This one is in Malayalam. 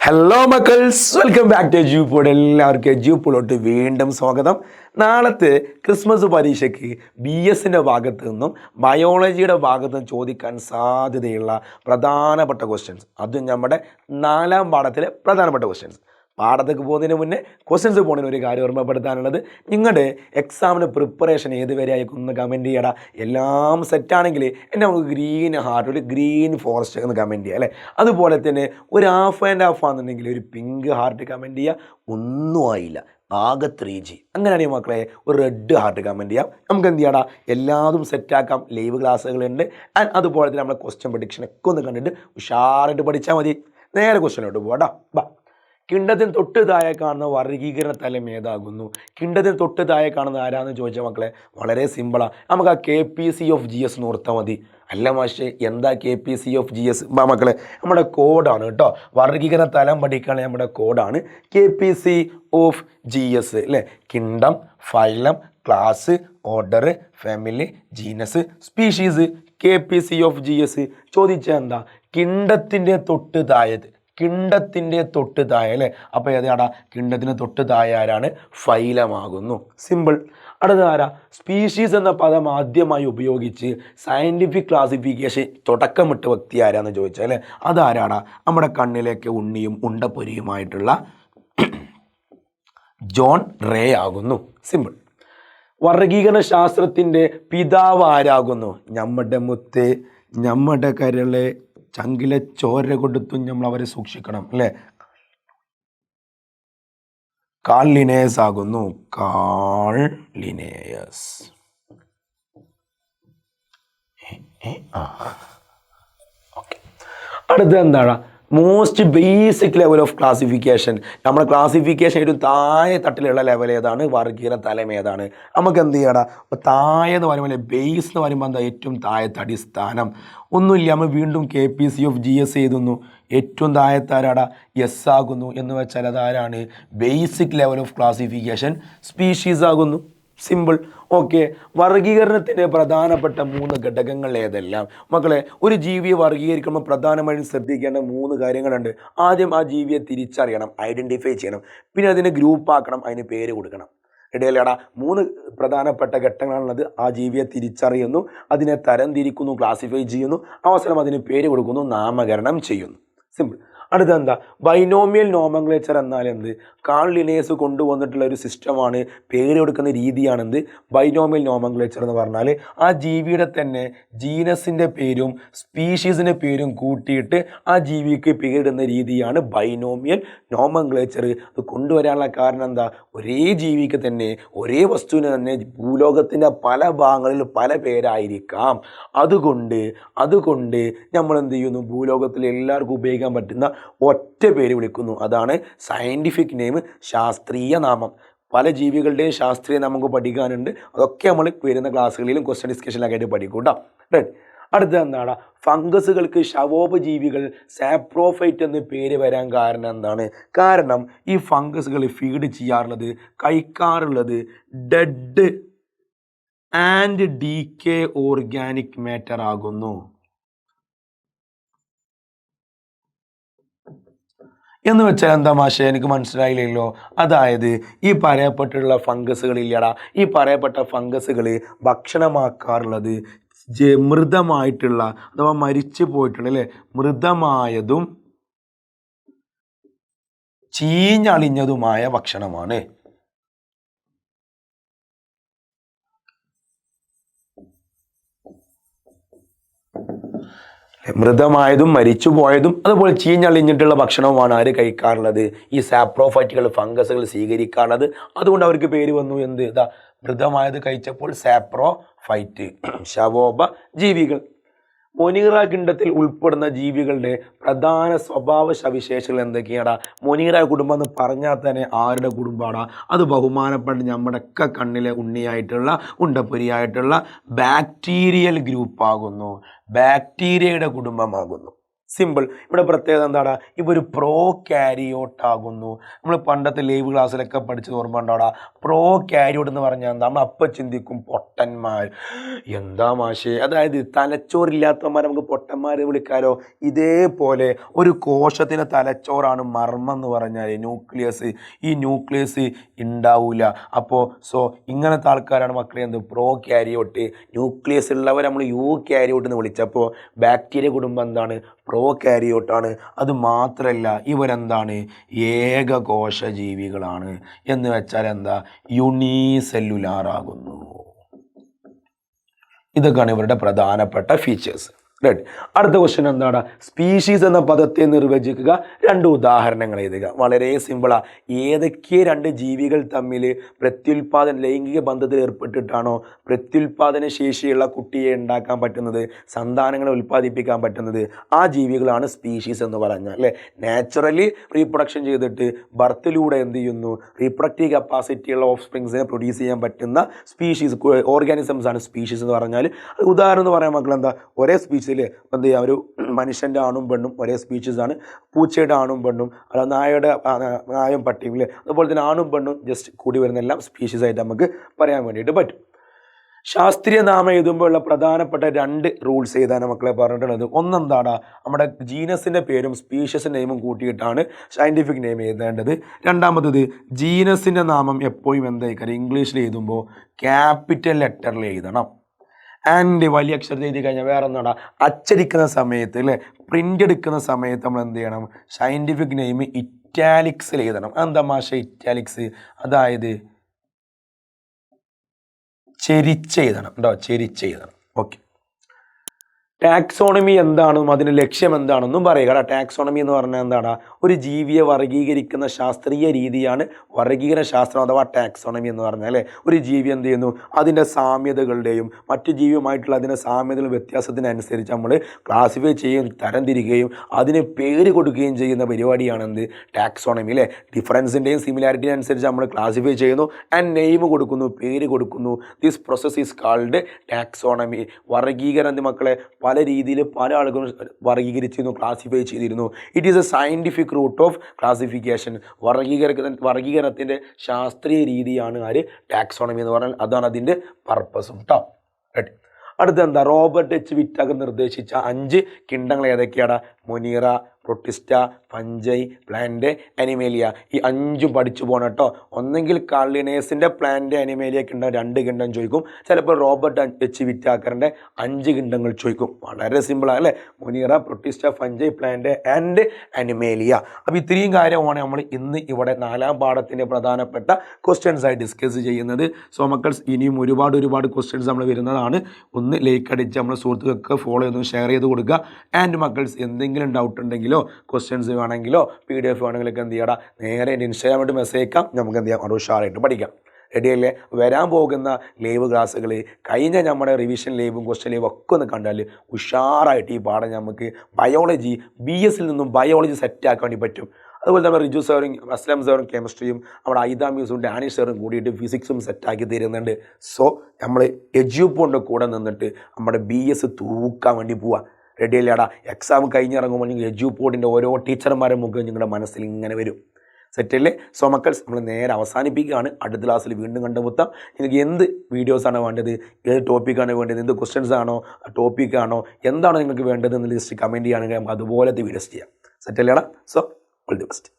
ഹലോ മക്കൾസ്, വെൽക്കം ബാക്ക് ടു എജ്യൂപോഡ്. എല്ലാവർക്കും എജ്യൂപോഡിലോട്ട് വീണ്ടും സ്വാഗതം. നാളത്തെ ക്രിസ്മസ് പരീക്ഷയ്ക്ക് BSന്റെ ഭാഗത്തു നിന്നും ബയോളജിയുടെ ഭാഗത്തു നിന്നും ചോദിക്കാൻ സാധ്യതയുള്ള പ്രധാനപ്പെട്ട ക്വസ്റ്റ്യൻസ്, അതും നമ്മുടെ 4ാം പാഠത്തിലെ പ്രധാനപ്പെട്ട ക്വസ്റ്റ്യൻസ്. പാഠത്തേക്ക് പോകുന്നതിന് മുന്നേ ക്വസ്റ്റ്യൻസ് പോകുന്നതിന് ഒരു കാര്യം ഓർമ്മപ്പെടുത്താനുള്ളത്, നിങ്ങളുടെ എക്സാമിന് പ്രിപ്പറേഷൻ ഏതുവരെ ആയിക്കൊന്ന് കമൻറ്റ് ചെയ്യടാ. എല്ലാം സെറ്റാണെങ്കിൽ എന്നെ നമുക്ക് ഗ്രീൻ ഹാർട്ട്, ഒരു ഗ്രീൻ ഫോറസ്റ്റ് എന്ന് കമൻറ്റ് ചെയ്യുക അല്ലേ. അതുപോലെ തന്നെ ഒരു ഹാഫ് ആൻഡ് ഹാഫ് ആണെന്നുണ്ടെങ്കിൽ ഒരു പിങ്ക് ഹാർട്ട് കമൻറ്റ് ചെയ്യുക. ഒന്നും ആയില്ല, ആകെ 3G. അങ്ങനെയാണെങ്കിൽ മക്കളെ ഒരു റെഡ് ഹാർട്ട് കമൻറ്റ് ചെയ്യാം. നമുക്ക് എന്ത് ചെയ്യടാ, എല്ലാതും സെറ്റാക്കാം. ലൈവ് ക്ലാസ്സുകളുണ്ട്. ആൻഡ് അതുപോലെ തന്നെ നമ്മുടെ ക്വസ്റ്റ്യൻ പ്രഡിക്ഷനൊക്കെ ഒന്ന് കണ്ടിട്ട് ഉഷാറായിട്ട് പഠിച്ചാൽ മതി. നേരെ ക്വസ്റ്റ്യനോട്ട് പോകാം. ബാ, കിണ്ടത്തിന് തൊട്ട് താഴെ കാണുന്ന വർഗീകരണ തലം ഏതാകുന്നു? കിണ്ടത്തിന് തൊട്ട് താഴെ കാണുന്ന ആരാന്ന് ചോദിച്ചാൽ മക്കളെ വളരെ സിമ്പിളാണ്. നമുക്ക് ആ KPC(G)S ഓർത്താൽ മതി. അല്ല മാഷേ, എന്താ KPC(G)S? മക്കളെ നമ്മുടെ കോഡാണ് കേട്ടോ. വർഗീകരണ തലം പഠിക്കാനുള്ള നമ്മുടെ കോഡാണ് KPC(G)S അല്ലേ. കിണ്ടം, phylum, class, order, family, genus, species. KPC(G)S ചോദിച്ചാൽ എന്താ? കിണ്ടത്തിൻ്റെ തൊട്ട് താഴത്ത്, കിണ്ടത്തിൻ്റെ തൊട്ട് താഴെ അല്ലേ. അപ്പോൾ ഏതാടാ? കിണ്ടത്തിന് തൊട്ട് താഴെ ആരാണ്? ഫൈലമാകുന്നു. സിമ്പിൾ. അടുത്ത ആരാ? സ്പീഷീസ് എന്ന പദം ആദ്യമായി ഉപയോഗിച്ച് സയൻറ്റിഫിക് ക്ലാസിഫിക്കേഷൻ തുടക്കമിട്ട വ്യക്തി ആരാന്ന് ചോദിച്ചാൽ അല്ലേ, അതാരാടാ? നമ്മുടെ കണ്ണിലേക്ക് ഉണ്ണിയും ഉണ്ടപ്പൊരിയുമായിട്ടുള്ള ജോൺ റേ ആകുന്നു. സിമ്പിൾ. വർഗീകരണ ശാസ്ത്രത്തിൻ്റെ പിതാവ് ആരാകുന്നു? നമ്മുടെ മുത്ത്, നമ്മുടെ കരളെ, ചങ്കിലെ ചോര കൊടുത്തും നമ്മൾ അവരെ സൂക്ഷിക്കണം അല്ലേ. കാൾ ലിനേയസ് ആകുന്നു. Carl Linnaeus. അടുത്ത എന്താണ്? Most basic level of classification. നമ്മുടെ ക്ലാസിഫിക്കേഷൻ ഏറ്റവും താഴെ തട്ടിലുള്ള ലെവൽ ഏതാണ്? വർഗീകരണ തലം ഏതാണ്? നമുക്ക് എന്ത് ചെയ്യടാ, താഴെ എന്ന് പറയുമ്പോൾ ബേസ് എന്ന് പറയുമ്പോൾ എന്താ? ഏറ്റവും താഴത്തെ അടിസ്ഥാനം. ഒന്നുമില്ല, നമ്മൾ വീണ്ടും KPC(G)S എഴുതുന്നു. ഏറ്റവും താഴത്താരാടാ? എസ് ആകുന്നു. എന്ന് വെച്ചാൽ അതാരാണ്? Basic level of classification species ആകുന്നു. സിമ്പിൾ. ഓക്കെ. വർഗീകരണത്തിൻ്റെ പ്രധാനപ്പെട്ട 3 ഘടകങ്ങൾ ഏതെല്ലാം? മക്കളെ, ഒരു ജീവിയെ വർഗീകരിക്കുമ്പോൾ പ്രധാനമായും ശ്രദ്ധിക്കേണ്ട 3 കാര്യങ്ങളുണ്ട്. ആദ്യം ആ ജീവിയെ തിരിച്ചറിയണം, ഐഡൻറ്റിഫൈ ചെയ്യണം. പിന്നെ അതിനെ ഗ്രൂപ്പാക്കണം, അതിന് പേര് കൊടുക്കണം. ഇടയിലടാ 3 പ്രധാനപ്പെട്ട ഘട്ടങ്ങളാണുള്ളത്. ആ ജീവിയെ തിരിച്ചറിയുന്നു, അതിനെ തരംതിരിക്കുന്നു, ക്ലാസിഫൈ ചെയ്യുന്നു, അവസാനം അതിന് പേര് കൊടുക്കുന്നു, നാമകരണം ചെയ്യുന്നു. സിമ്പിൾ. അടുത്തെന്താ? ബൈനോമിയൽ നോമൻക്ലേച്ചർ എന്നാൽ എന്ത്? കാൾ ലിനേയസ് കൊണ്ടുവന്നിട്ടുള്ള ഒരു സിസ്റ്റമാണ്, പേര് കൊടുക്കുന്ന രീതിയാണെന്ത്? ബൈനോമിയൽ നോമൻക്ലേച്ചർ എന്ന് പറഞ്ഞാൽ ആ ജീവിയുടെ തന്നെ ജീനസിൻ്റെ പേരും സ്പീഷീസിൻ്റെ പേരും കൂട്ടിയിട്ട് ആ ജീവിക്ക് പേരിടുന്ന രീതിയാണ് ബൈനോമിയൽ നോമൻക്ലേച്ചർ. അത് കൊണ്ടുവരാനുള്ള കാരണം എന്താ? ഒരേ ജീവിക്ക് തന്നെ, ഒരേ വസ്തുവിന് തന്നെ ഭൂലോകത്തിൻ്റെ പല ഭാഗങ്ങളിൽ പല പേരായിരിക്കാം. അതുകൊണ്ട് നമ്മൾ എന്ത് ചെയ്യുന്നു? ഭൂലോകത്തിൽ എല്ലാവർക്കും ഉപയോഗിക്കാൻ പറ്റുന്ന ഒറ്റ പേര് വിളിക്കുന്നു. അതാണ് സയൻറ്റിഫിക് നെയിം, ശാസ്ത്രീയ നാമം. പല ജീവികളുടെയും ശാസ്ത്രീയ നമുക്ക് പഠിക്കാനുണ്ട്. അതൊക്കെ നമ്മൾ വരുന്ന ക്ലാസ്സുകളിലും ക്വസ്റ്റ്യൻ ഡിസ്കഷനിലൊക്കെ ആയിട്ട് പഠിക്കും കേട്ടോ. റൈറ്റ്. അടുത്ത എന്താണ്? ഫംഗസുകൾക്ക് ശവോപജീവികൾ, സാപ്രോഫൈറ്റ് എന്ന് പേര് വരാൻ കാരണം എന്താണ്? കാരണം ഈ ഫംഗസുകൾ ഫീഡ് ചെയ്യാറുള്ളത്, കഴിക്കാറുള്ളത് dead and decay organic matter ആകുന്നു. എന്ന് വെച്ചാൽ എന്താ മാഷേ? എനിക്ക് മനസ്സിലായില്ലല്ലോ. അതായത് ഈ പറയപ്പെട്ടുള്ള ഫംഗസുകൾ ഇല്ലടാ, ഈ പറയപ്പെട്ട ഫംഗസുകൾ ഭക്ഷണമാക്കാറുള്ളത് മൃതമായിട്ടുള്ള അഥവാ മരിച്ചു പോയിട്ടുള്ള അല്ലേ, മൃതമായതും ചീഞ്ഞളിഞ്ഞതുമായ ഭക്ഷണമാണ്. മൃതമായതും മരിച്ചു പോയതും അതുപോലെ ചീഞ്ഞളിഞ്ഞിട്ടുള്ള ഭക്ഷണവുമാണ് ആര് കഴിക്കാറുള്ളത്? ഈ സാപ്രോഫൈറ്റുകൾ, ഫംഗസുകൾ സ്വീകരിക്കാറുള്ളത്. അതുകൊണ്ട് അവർക്ക് പേര് വന്നു എന്ത്? ഇതാ, മൃതമായത് കഴിച്ചപ്പോൾ സാപ്രോഫൈറ്റ്, ശവോപ ജീവികൾ. മൊനീറ കിണ്ടത്തിൽ ഉൾപ്പെടുന്ന ജീവികളുടെ പ്രധാന സ്വഭാവ സവിശേഷതകൾ എന്തൊക്കെയാടാ? മൊനീറ കുടുംബം എന്ന് പറഞ്ഞാൽ തന്നെ ആരുടെ കുടുംബമാടാ? അത് ബഹുമാനപ്പെട്ട നമ്മുടെയൊക്കെ കണ്ണിലെ ഉണ്ണിയായിട്ടുള്ള ഉണ്ടപ്പൊരിയായിട്ടുള്ള ബാക്ടീരിയൽ ഗ്രൂപ്പാകുന്നു, ബാക്ടീരിയയുടെ കുടുംബമാകുന്നു. സിമ്പിൾ. ഇവിടെ പ്രത്യേകത എന്താണ്? ഇവ ഒരു പ്രോ ക്യാരിയോട്ട് ആകുന്നു. നമ്മൾ പണ്ടത്തെ ലൈവ് ക്ലാസ്സിലൊക്കെ പഠിച്ചത് ഓർമ്മ ഉണ്ടോടാ? പ്രോ ക്യാരിയോട്ട് എന്ന് പറഞ്ഞാൽ എന്താ? നമ്മൾ അപ്പം ചിന്തിക്കും പൊട്ടന്മാർ. എന്താ മാഷേ? അതായത് തലച്ചോറില്ലാത്തവന്മാർ നമുക്ക് പൊട്ടന്മാരെ വിളിക്കാലോ. ഇതേപോലെ ഒരു കോശത്തിന് തലച്ചോറാണ് മർമ്മം എന്ന് പറഞ്ഞാൽ ന്യൂക്ലിയസ്. ഈ ന്യൂക്ലിയസ് ഉണ്ടാവില്ല. അപ്പോൾ ഇങ്ങനത്തെ ആൾക്കാരാണ് മക്കളെ എന്ത്? Pro karyote. ന്യൂക്ലിയസ് ഉള്ളവർ നമ്മൾ യു ക്യാരിയോട്ട് എന്ന് വിളിച്ചപ്പോൾ ബാക്ടീരിയ കുടുംബം എന്താണ്? പ്രോ ക്യാരിയോട്ടാണ്. അത് മാത്രമല്ല ഇവരെന്താണ്? ഏകകോശ ജീവികളാണ്. എന്ന് വെച്ചാൽ എന്താ? യൂണിസെല്ലുലാർ ആകുന്നു. ഇതൊക്കെയാണ് ഇവരുടെ പ്രധാനപ്പെട്ട ഫീച്ചേഴ്സ്. റൈറ്റ്. അടുത്ത ക്വസ്റ്റ്യൻ എന്താണ്? സ്പീഷീസ് എന്ന പദത്തെ നിർവചിക്കുക. 2 ഉദാഹരണങ്ങൾ എഴുതുക. വളരെ സിമ്പിളാ. ഏതൊക്കെ 2 ജീവികൾ തമ്മിൽ ലൈംഗിക ബന്ധത്തിൽ ഏർപ്പെട്ടിട്ടാണോ പ്രത്യുൽപാദന ശേഷിയുള്ള കുട്ടിയെ ഉണ്ടാക്കാൻ പറ്റുന്നത്, സന്താനങ്ങളെ ഉൽപ്പാദിപ്പിക്കാൻ പറ്റുന്നത്, ആ ജീവികളാണ് സ്പീഷീസ് എന്ന് പറഞ്ഞാൽ അല്ലേ. നാച്ചുറലി റീപ്രൊഡക്ഷൻ ചെയ്തിട്ട് ബർത്തിലൂടെ എന്ത് ചെയ്യുന്നു? റീപ്രൊഡക്റ്റീവ് കപ്പാസിറ്റിയുള്ള ഓഫ് സ്പ്രിങ്സിനെ പ്രൊഡ്യൂസ് ചെയ്യാൻ പറ്റുന്ന സ്പീഷീസ് ഓർഗാനിസംസ് ആണ് സ്പീഷീസ് എന്ന് പറഞ്ഞാൽ. ഉദാഹരണം എന്ന് പറയാൻ മക്കൾ എന്താ? ഒരേ സ്പീഷീസിൽ എന്ത് ചെയ്യുക? ഒരു മനുഷ്യൻ്റെ ആണും പെണ്ണും ഒരേ സ്പീഷീസാണ്. പൂച്ചയുടെ ആണും പെണ്ണും, അല്ല നായും പട്ടിയും ഇല്ലേ, അതുപോലെ തന്നെ ആണും പെണ്ണും ജസ്റ്റ് കൂടി വരുന്ന എല്ലാം സ്പീഷീസ് ആയിട്ട് നമുക്ക് പറയാൻ വേണ്ടിയിട്ട് പറ്റും. ശാസ്ത്രീയ നാമം എഴുതുമ്പോൾ ഉള്ള പ്രധാനപ്പെട്ട 2 റൂൾസ് എഴുതാൻ മക്കളെ പറഞ്ഞിട്ടുള്ളത്. ഒന്നെന്താണ്? നമ്മുടെ ജീനസിൻ്റെ പേരും സ്പീഷ്യസിൻ്റെ നെയിമും കൂട്ടിയിട്ടാണ് സയൻറ്റിഫിക് നെയിം എഴുതേണ്ടത്. രണ്ടാമത്തത്, ജീനസിൻ്റെ നാമം എപ്പോഴും എന്തായിക്കാരം ഇംഗ്ലീഷിൽ എഴുതുമ്പോൾ ക്യാപിറ്റൽ ലെറ്ററിൽ എഴുതണം. ആൻഡ് വലിയ അക്ഷരത്തിൽ എഴുതി കഴിഞ്ഞാൽ വേറെ എന്താണ്? അച്ചടിക്കുന്ന സമയത്ത് അല്ലേ, പ്രിൻ്റ് എടുക്കുന്ന സമയത്ത് നമ്മൾ എന്ത് ചെയ്യണം? സയൻറ്റിഫിക് നെയിം ഇറ്റാലിക്സിൽ എഴുതണം. എന്താ മാഷ ഇറ്റാലിക്സ്? അതായത് ചെരിച്ചെഴുതണം കേട്ടോ, ചെരിച്ചെഴുതണം. ഓക്കെ. ടാക്സോണമി എന്താണെന്നും അതിൻ്റെ ലക്ഷ്യം എന്താണെന്നും പറയുക. ടാക്സോണമി എന്ന് പറഞ്ഞാൽ എന്താണ്? ഒരു ജീവിയെ വർഗീകരിക്കുന്ന ശാസ്ത്രീയ രീതിയാണ് വർഗീകരണ ശാസ്ത്രം അഥവാ ടാക്സോണമി എന്ന് പറഞ്ഞാൽ അല്ലേ. ഒരു ജീവി എന്ത് ചെയ്യുന്നു? അതിൻ്റെ സാമ്യതകളുടെയും മറ്റു ജീവിയുമായിട്ടുള്ള അതിൻ്റെ സാമ്യതകൾ വ്യത്യാസത്തിനനുസരിച്ച് നമ്മൾ ക്ലാസിഫൈ ചെയ്യുകയും തരംതിരിക്കുകയും അതിന് പേര് കൊടുക്കുകയും ചെയ്യുന്ന പരിപാടിയാണ് എന്ത്? ടാക്സോണമി അല്ലേ. ഡിഫറൻസിൻ്റെയും സിമിലാരിറ്റിയും അനുസരിച്ച് നമ്മൾ ക്ലാസിഫൈ ചെയ്യുന്നു ആൻഡ് നെയിം കൊടുക്കുന്നു, പേര് കൊടുക്കുന്നു. This process is called taxonomy. വർഗീകരണ മക്കളെ പല രീതിയിൽ പല ആളുകളും വർഗീകരിച്ചിരുന്നു, ക്ലാസിഫൈ ചെയ്തിരുന്നു. It is a scientific route of classification. വർഗീകരണത്തിൻ്റെ ശാസ്ത്രീയ രീതിയാണ് ടാക്സോണമി എന്ന് പറഞ്ഞാൽ. അതാണ് അതിൻ്റെ പർപ്പസും കേട്ടോ. റെഡി. അടുത്തെന്താ? റോബർട്ട് എച്ച് വിറ്റാകർ നിർദ്ദേശിച്ച 5 കിണ്ടങ്ങൾ ഏതൊക്കെയാണ്? Monera, Protista, Fungi, plant, Animalia. ഈ 5ഉം പഠിച്ചു പോകണം കേട്ടോ. ഒന്നെങ്കിൽ കാർലിനേസിൻ്റെ പ്ലാന്റ് അനിമേലിയ കിണ്ടം 2 കിണ്ടം ചോദിക്കും. ചിലപ്പോൾ റോബർട്ട് എച്ച് വിറ്റാക്കറിൻ്റെ 5 കിണ്ടങ്ങൾ ചോദിക്കും. വളരെ സിമ്പിളാണ് അല്ലേ. Monera, Protista, Fungi, plant and Animalia. അപ്പോൾ ഇത്രയും കാര്യമാണ് നമ്മൾ ഇന്ന് ഇവിടെ 4ാം പാഠത്തിൻ്റെ പ്രധാനപ്പെട്ട ക്വസ്റ്റ്യൻസ് ആയി ഡിസ്കസ് ചെയ്യുന്നത്. മക്കൾസ് ഇനിയും ഒരുപാട് ക്വസ്റ്റ്യൻസ് നമ്മൾ വരുന്നതാണ്. ഒന്ന് ലൈക്ക് അടിച്ച് നമ്മുടെ സുഹൃത്തുക്കൾക്ക് ഫോളോ ചെയ്ത് ഷെയർ ചെയ്ത് കൊടുക്കുക. ആൻഡ് മക്കൾസ് എന്തെങ്കിലും ഡൗട്ട് ഉണ്ടെങ്കിലോ ക്വസ്റ്റ്യൻസ് വേണമെങ്കിലോ PDF വേണമെങ്കിലൊക്കെ എന്ത് ചെയ്യണം? നേരെ എൻ്റെ ഇൻസ്റ്റാഗ്രാമായിട്ട് മെസ്സേജ് അയക്കാം. നമുക്ക് എന്ത് ചെയ്യാം? അത് ഉഷാറായിട്ട് പഠിക്കാം. റെഡിയല്ലേ? വരാൻ പോകുന്ന ലൈവ് ക്ലാസ്സുകൾ കഴിഞ്ഞ നമ്മുടെ റിവിഷൻ ലൈവും ക്വസ്റ്റ്യൻ ലൈവും ഒക്കെ ഒന്ന് കണ്ടാൽ ഉഷാറായിട്ട് ഈ പാഠം നമുക്ക് ബയോളജി BSൽ നിന്നും ബയോളജി സെറ്റാക്കാൻ വേണ്ടി പറ്റും. അതുപോലെ തന്നെ റിജു സാറും അസ്ലം സാറും കെമിസ്ട്രിയും നമ്മുടെ ഐദ മ്യൂസും ഡാനിഷ് സാറും കൂടിയിട്ട് ഫിസിക്സും സെറ്റാക്കി തരുന്നുണ്ട്. നമ്മൾ എജ്യൂപ്പോണ്ട് കൂടെ നിന്നിട്ട് നമ്മുടെ BS തൂക്കാൻ വേണ്ടി പോവാം. റെഡി അല്ലേടാ? എക്സാം കഴിഞ്ഞിറങ്ങുമ്പോൾ നിങ്ങൾ എജ്യൂപ്പോഡിൻ്റെ ഓരോ ടീച്ചർമാരുടെ മുഖം നിങ്ങളുടെ മനസ്സിൽ ഇങ്ങനെ വരും. സെറ്റല്ലേ? മക്കൾസ് നമ്മൾ നേരെ അവസാനിപ്പിക്കുകയാണ്. അടുത്ത ക്ലാസ്സിൽ വീണ്ടും കണ്ടുമുട്ടാം. നിങ്ങൾക്ക് എന്ത് വീഡിയോസാണ് വേണ്ടത്, ഏത് ടോപ്പിക്കാണ് വേണ്ടത്, എന്ത് ക്വസ്റ്റ്യൻസ് ആണോ, ടോപ്പിക്കാണോ, എന്താണോ നിങ്ങൾക്ക് വേണ്ടത് എന്ന് ലിസ്റ്റ് കമൻറ്റ് ചെയ്യുകയാണെങ്കിൽ നമുക്ക് അതുപോലത്തെ വീഡിയോസ് ചെയ്യാം. സെറ്റല്ലേടാ? All the best.